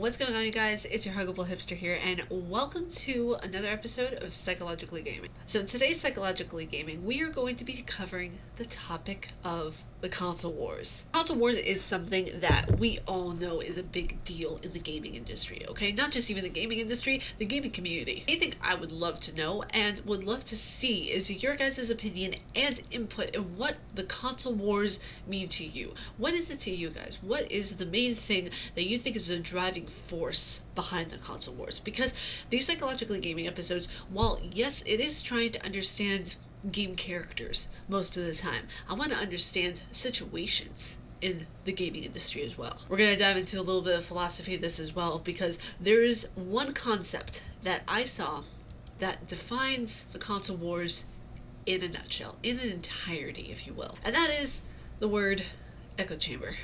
What's going on, you guys? It's your Huggable Hipster here, and welcome to another episode of Psychologically Gaming. So in today's Psychologically Gaming, we are going to be covering the topic of the console wars. Console wars is something that we all know is a big deal in the gaming industry, okay? Not just even the gaming industry, the gaming community. Anything I would love to know and would love to see is your guys' opinion and input in what the console wars mean to you. What is it to you guys? What is the main thing that you think is a driving force behind the console wars? Because these Psychologically Gaming episodes, while yes, it is trying to understand game characters most of the time, I want to understand situations in the gaming industry as well. We're going to dive into a little bit of philosophy of this as well, because there's one concept that I saw that defines the console wars in a nutshell, in an entirety, if you will. And that is the word echo chamber.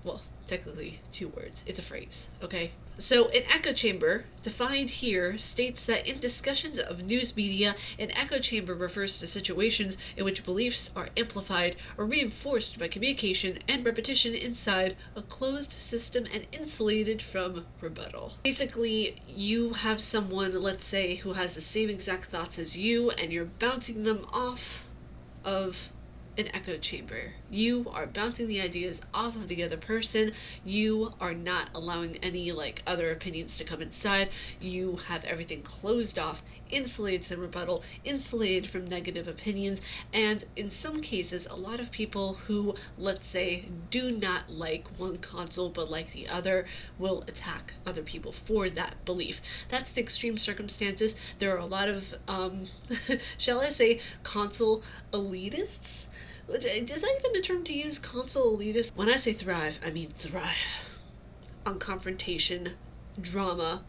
Well, technically 2 words. It's a phrase, okay? So an echo chamber, defined here, states that in discussions of news media, an echo chamber refers to situations in which beliefs are amplified or reinforced by communication and repetition inside a closed system and insulated from rebuttal. Basically, you have someone, let's say, who has the same exact thoughts as you, and you're bouncing them off of an echo chamber. You are bouncing the ideas off of the other person. You are not allowing any other opinions to come inside. You have everything closed off, insulated to rebuttal, insulated from negative opinions, and in some cases, a lot of people who, let's say, do not like one console but like the other will attack other people for that belief. That's the extreme circumstances. There are a lot of, shall I say, console elitists? Is that even a term to use, console elitist? When I say thrive, I mean thrive on confrontation, drama,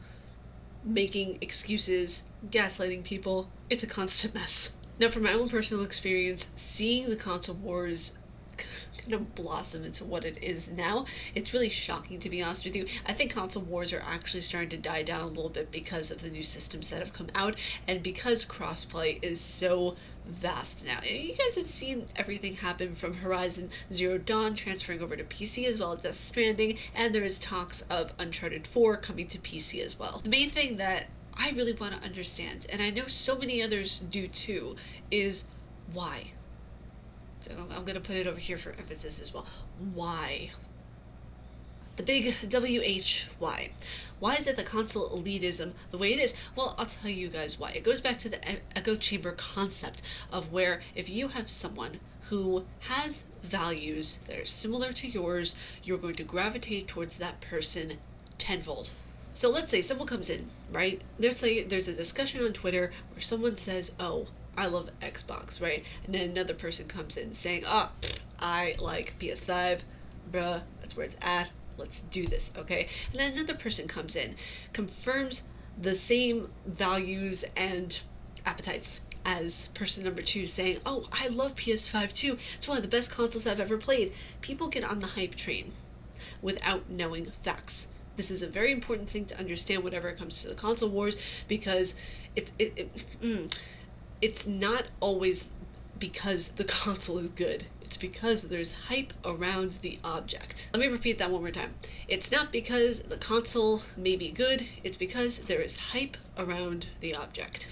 making excuses, gaslighting people. It's a constant mess. Now, from my own personal experience, seeing the console wars kind of blossom into what it is now, it's really shocking, to be honest with you. I think console wars are actually starting to die down a little bit because of the new systems that have come out, and because crossplay is so vast now. You guys have seen everything happen from Horizon Zero Dawn transferring over to PC, as well as Death Stranding, and there is talks of Uncharted 4 coming to PC as well. The main thing that I really want to understand, and I know so many others do too, is why. So I'm going to put it over here for emphasis as well. Why? The big WHY. Why is it the console elitism the way it is? Well, I'll tell you guys why. It goes back to the echo chamber concept of where if you have someone who has values that are similar to yours, you're going to gravitate towards that person tenfold. So let's say someone comes in, right? There's a discussion on Twitter where someone says, oh, I love Xbox, right? And then another person comes in saying, oh, I like PS5, bruh, that's where it's at. Let's do this, okay? And then another person comes in, confirms the same values and appetites as person number 2, saying, oh, I love PS5 too. It's one of the best consoles I've ever played. People get on the hype train without knowing facts. This is a very important thing to understand whenever it comes to the console wars, because it's not always because the console is good. It's because there's hype around the object. Let me repeat that one more time. It's not because the console may be good, it's because there is hype around the object.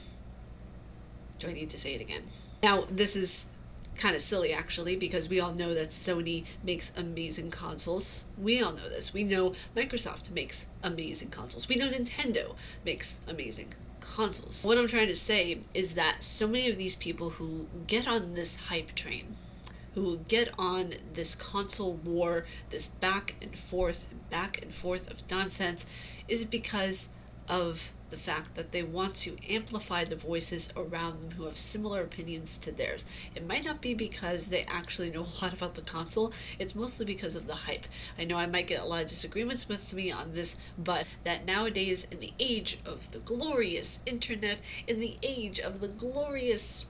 Do I need to say it again? Now, this is kind of silly actually, because we all know that Sony makes amazing consoles. We all know this. We know Microsoft makes amazing consoles. We know Nintendo makes amazing consoles. What I'm trying to say is that so many of these people who get on this hype train, who get on this console war, this back and forth of nonsense, is because of the fact that they want to amplify the voices around them who have similar opinions to theirs. It might not be because they actually know a lot about the console, it's mostly because of the hype. I know I might get a lot of disagreements with me on this, but that nowadays, in the age of the glorious internet, in the age of the glorious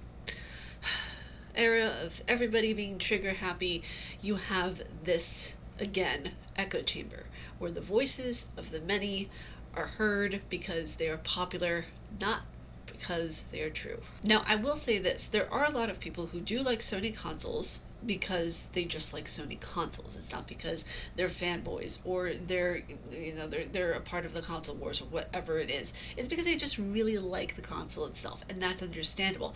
era of everybody being trigger happy, you have this, again, echo chamber, where the voices of the many are heard because they are popular, not because they are true. Now, I will say this, there are a lot of people who do like Sony consoles, because they just like Sony consoles. It's not because they're fanboys or they're a part of the console wars or whatever it is. It's because they just really like the console itself, and that's understandable.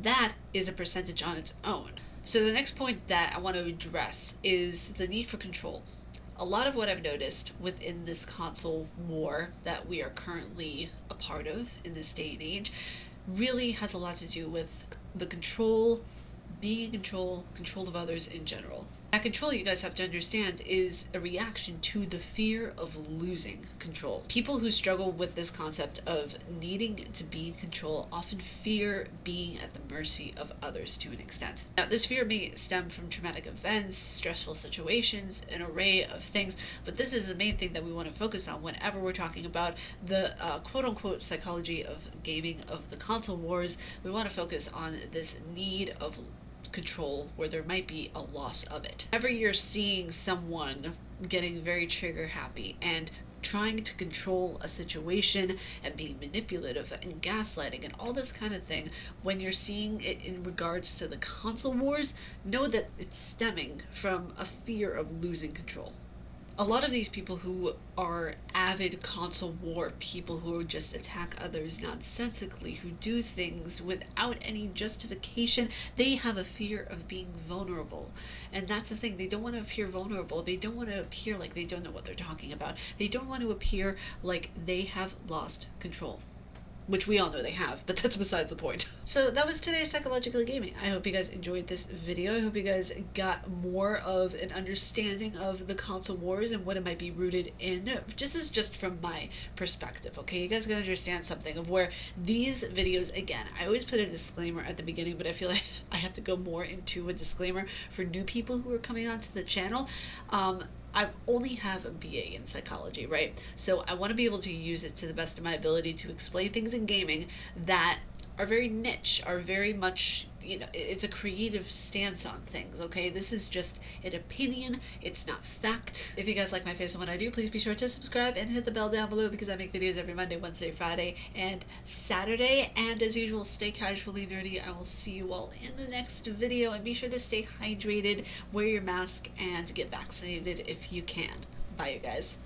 That is a percentage on its own. So the next point that I want to address is the need for control. A lot of what I've noticed within this console war that we are currently a part of in this day and age really has a lot to do with the control, being in control of others in general. That control, you guys have to understand, is a reaction to the fear of losing control. People who struggle with this concept of needing to be in control often fear being at the mercy of others to an extent. Now, this fear may stem from traumatic events, stressful situations, an array of things, but this is the main thing that we want to focus on whenever we're talking about the quote-unquote psychology of gaming, of the console wars. We want to focus on this need of control where there might be a loss of it. Whenever you're seeing someone getting very trigger happy and trying to control a situation and being manipulative and gaslighting and all this kind of thing, when you're seeing it in regards to the console wars, know that it's stemming from a fear of losing control. A lot of these people who are avid console war people who just attack others nonsensically, who do things without any justification, they have a fear of being vulnerable. And that's the thing, they don't want to appear vulnerable. They don't want to appear like they don't know what they're talking about. They don't want to appear like they have lost control. Which we all know they have, but that's besides the point. So that was today's Psychologically Gaming. I hope you guys enjoyed this video. I hope you guys got more of an understanding of the console wars and what it might be rooted in. This is just from my perspective, okay? You guys gotta understand something of where these videos, again, I always put a disclaimer at the beginning, but I feel like I have to go more into a disclaimer for new people who are coming onto the channel. I only have a BA in psychology, right? So I want to be able to use it to the best of my ability to explain things in gaming that are very niche, are very much, it's a creative stance on things, okay? This is just an opinion, it's not fact. If you guys like my face and what I do, please be sure to subscribe and hit the bell down below because I make videos every Monday, Wednesday, Friday, and Saturday. And as usual, stay casually nerdy. I will see you all in the next video, and be sure to stay hydrated, wear your mask, and get vaccinated if you can. Bye, you guys.